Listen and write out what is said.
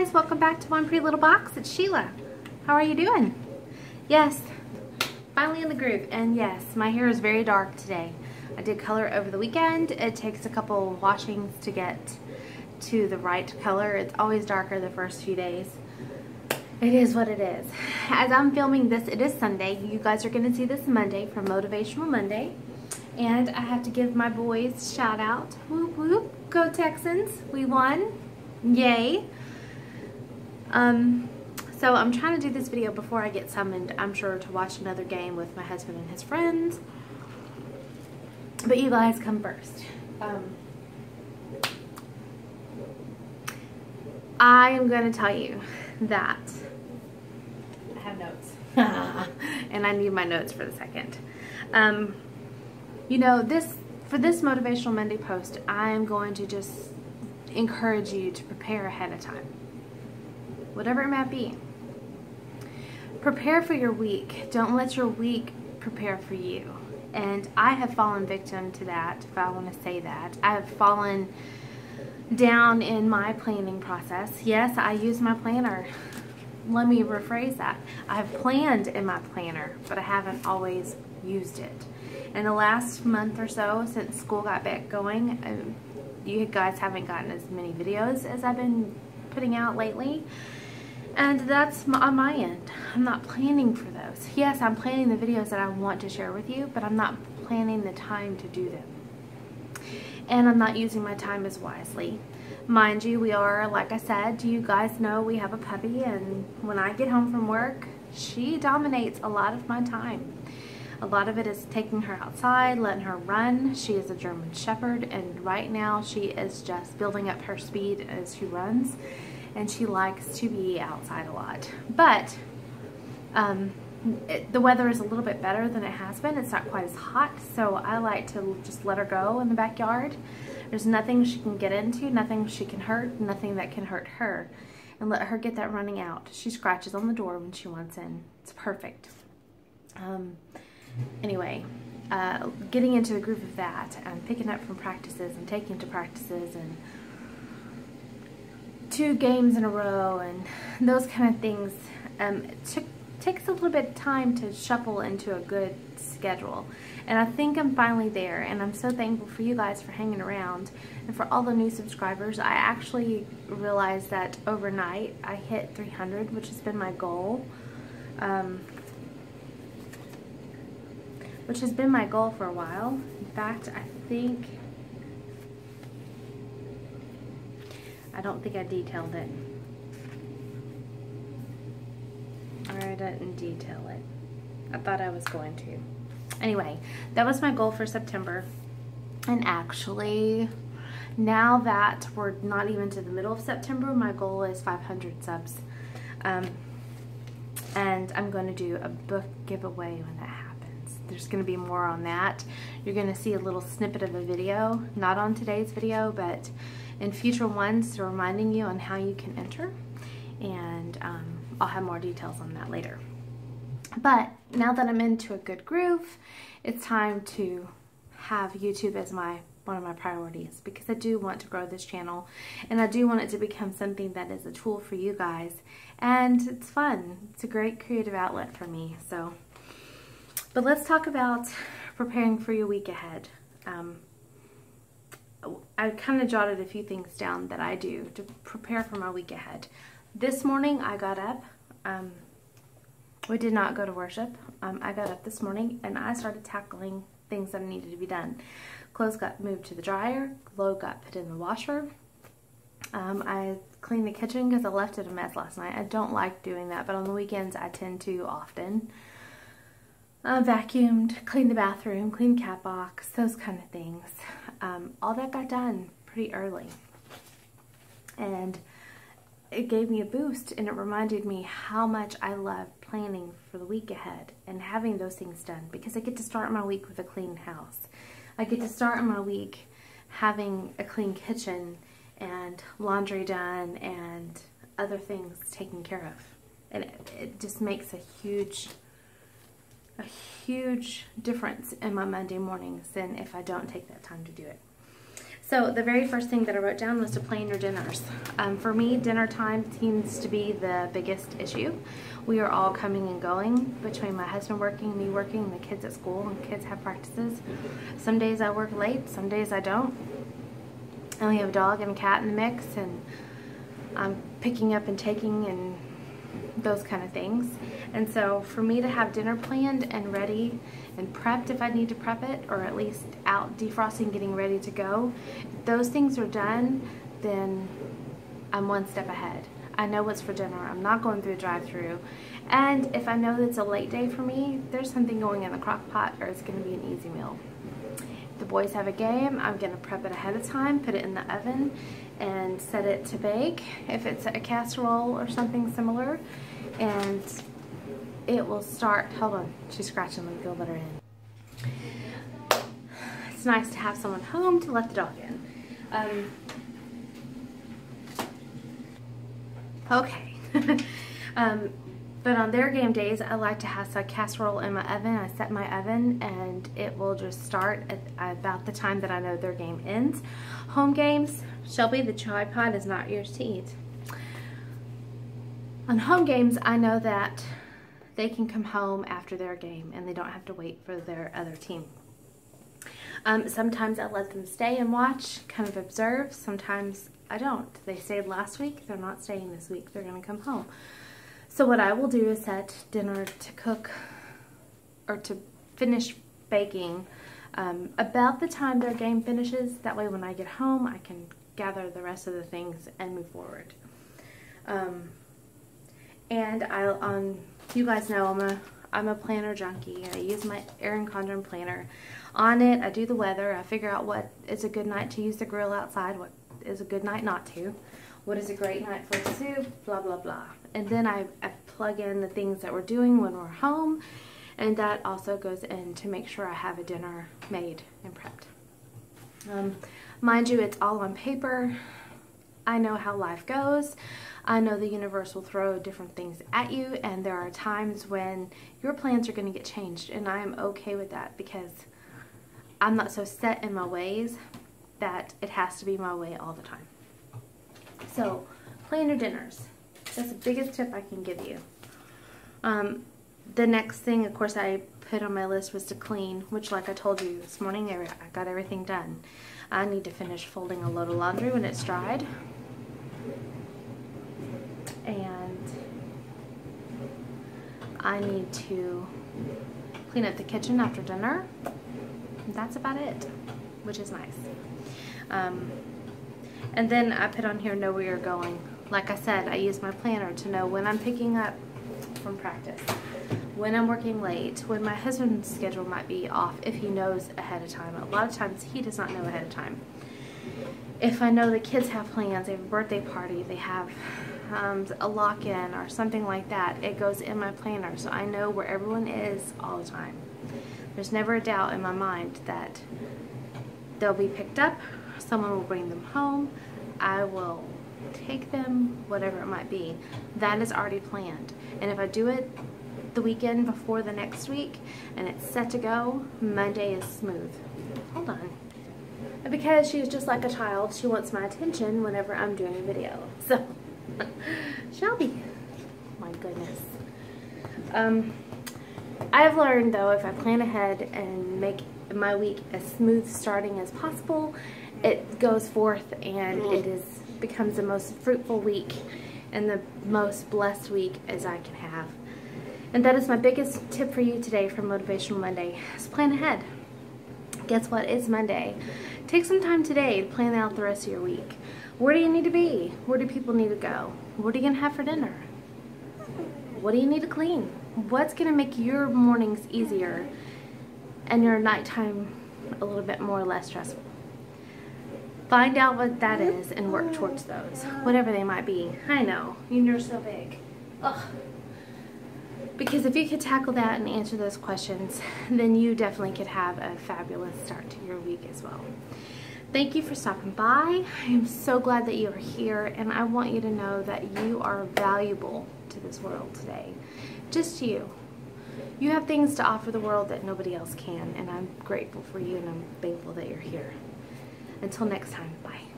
guys, welcome back to One Pretty Little Box. It's Sheila. How are you doing? Yes, finally in the groove. And yes, my hair is very dark today. I did color over the weekend. It takes a couple washings to get to the right color. It's always darker the first few days. It is what it is. As I'm filming this, it is Sunday. You guys are going to see this Monday for Motivational Monday. And I have to give my boys a shout out. Whoop whoop. Go Texans. We won. Yay. So I'm trying to do this video before I get summoned, I'm sure, to watch another game with my husband and his friends. But you guys come first. I am going to tell you that I have notes. And I need my notes for the second. You know, for this Motivational Monday post, I am going to just encourage you to prepare ahead of time. Whatever it might be. Prepare for your week. Don't let your week prepare for you. And I have fallen victim to that, if I want to say that. I have fallen down in my planning process. Yes, I use my planner. Let me rephrase that. I have planned in my planner, but I haven't always used it. In the last month or so, since school got back going, you guys haven't gotten as many videos as I've been putting out lately. And that's on my end. I'm not planning for those. Yes, I'm planning the videos that I want to share with you, but I'm not planning the time to do them. And I'm not using my time as wisely. Mind you, we are, like I said, you guys know we have a puppy, and when I get home from work, she dominates a lot of my time. A lot of it is taking her outside, letting her run. She is a German Shepherd, and right now she is just building up her speed as she runs. And she likes to be outside a lot. But the weather is a little bit better than it has been. It's not quite as hot, so I like to just let her go in the backyard. There's nothing she can get into, nothing she can hurt, nothing that can hurt her. And let her get that running out. She scratches on the door when she wants in. It's perfect. Anyway, getting into the groove of that and picking up from practices and taking to practices and 2 games in a row and those kind of things, takes a little bit of time to shuffle into a good schedule. And I think I'm finally there, and I'm so thankful for you guys for hanging around and for all the new subscribers. I actually realized that overnight I hit 300, which has been my goal. Which has been my goal for a while. In fact, I don't think I detailed it. Or I didn't detail it. I thought I was going to. Anyway, that was my goal for September. And actually, now that we're not even to the middle of September, my goal is 500 subs. And I'm going to do a book giveaway when that happens. There's going to be more on that. You're going to see a little snippet of a video, not on today's video, but in future ones, reminding you on how you can enter. And I'll have more details on that later. But now that I'm into a good groove, it's time to have YouTube as one of my priorities, because I do want to grow this channel, and I do want it to become something that is a tool for you guys, and it's fun. It's a great creative outlet for me. So, but let's talk about preparing for your week ahead. I kind of jotted a few things down that I do to prepare for my week ahead. This morning I got up. We did not go to worship. I got up this morning and I started tackling things that needed to be done. Clothes got moved to the dryer. Clothes got put in the washer. I cleaned the kitchen because I left it a mess last night. I don't like doing that, but on the weekends I tend to often. Vacuumed, cleaned the bathroom, cleaned the cat box, those kind of things. All that got done pretty early. And it gave me a boost, and it reminded me how much I love planning for the week ahead and having those things done, because I get to start my week with a clean house. I get to start my week having a clean kitchen and laundry done and other things taken care of. And it just makes a huge difference in my Monday mornings than if I don't take that time to do it. So the very first thing that I wrote down was to plan your dinners. For me, dinner time seems to be the biggest issue. We are all coming and going between my husband working, me working, the kids at school, and kids have practices. Some days I work late, some days I don't. And we have a dog and a cat in the mix, and I'm picking up and taking and those kind of things. And so for me to have dinner planned and ready and prepped if I need to prep it, or at least out defrosting, getting ready to go, if those things are done, then I'm one step ahead. I know what's for dinner. I'm not going through a drive-through. And if I know that it's a late day for me, there's something going in the crock pot, or it's going to be an easy meal. If the boys have a game, I'm going to prep it ahead of time, put it in the oven, and set it to bake if it's a casserole or something similar. And it will start, hold on, she's scratching, let me go let her in. It's nice to have someone home to let the dog in. Okay. But on their game days, I like to have a casserole in my oven. I set my oven and it will just start at about the time that I know their game ends. Home games, Shelby, the tripod is not yours to eat. On home games, I know that they can come home after their game and they don't have to wait for their other team. Sometimes I let them stay and watch, kind of observe. Sometimes I don't. They stayed last week, they're not staying this week, they're going to come home. So what I will do is set dinner to cook or to finish baking about the time their game finishes. That way when I get home I can gather the rest of the things and move forward. And you guys know I'm a planner junkie. I use my Erin Condren planner. On it I do the weather, I figure out what is a good night to use the grill outside, what is a good night not to, what is a great night for soup, blah blah blah. And then I plug in the things that we're doing when we're home, and that also goes in to make sure I have a dinner made and prepped. Mind you, it's all on paper. I know how life goes. I know the universe will throw different things at you, and there are times when your plans are going to get changed, and I am okay with that because I'm not so set in my ways that it has to be my way all the time. So, plan your dinners. That's the biggest tip I can give you. The next thing, of course, I put on my list was to clean, which, like I told you this morning, I got everything done. I need to finish folding a load of laundry when it's dried. And I need to clean up the kitchen after dinner. That's about it, which is nice. And then I put on here, know where you're going. Like I said, I use my planner to know when I'm picking up from practice, when I'm working late, when my husband's schedule might be off, if he knows ahead of time. A lot of times he does not know ahead of time. If I know the kids have plans, they have a birthday party, they have a lock-in or something like that, it goes in my planner so I know where everyone is all the time. There's never a doubt in my mind that they'll be picked up, someone will bring them home, I will take them, whatever it might be. That is already planned. And if I do it the weekend before the next week and it's set to go, Monday is smooth. Hold on. Because she's just like a child, she wants my attention whenever I'm doing a video. So, Shelby, my goodness. I've learned though, if I plan ahead and make my week as smooth starting as possible, it goes forth and becomes the most fruitful week and the most blessed week as I can have. And that is my biggest tip for you today for Motivational Monday, is plan ahead. Guess what? It's Monday. Take some time today to plan out the rest of your week. Where do you need to be? Where do people need to go? What are you going to have for dinner? What do you need to clean? What's going to make your mornings easier and your nighttime a little bit more or less stressful? Find out what that is and work towards those, whatever they might be. I know, you're so big. Ugh. Because if you could tackle that and answer those questions, then you definitely could have a fabulous start to your week as well. Thank you for stopping by. I am so glad that you are here, and I want you to know that you are valuable to this world today. Just you. You have things to offer the world that nobody else can, and I'm grateful for you, and I'm thankful that you're here. Until next time, bye.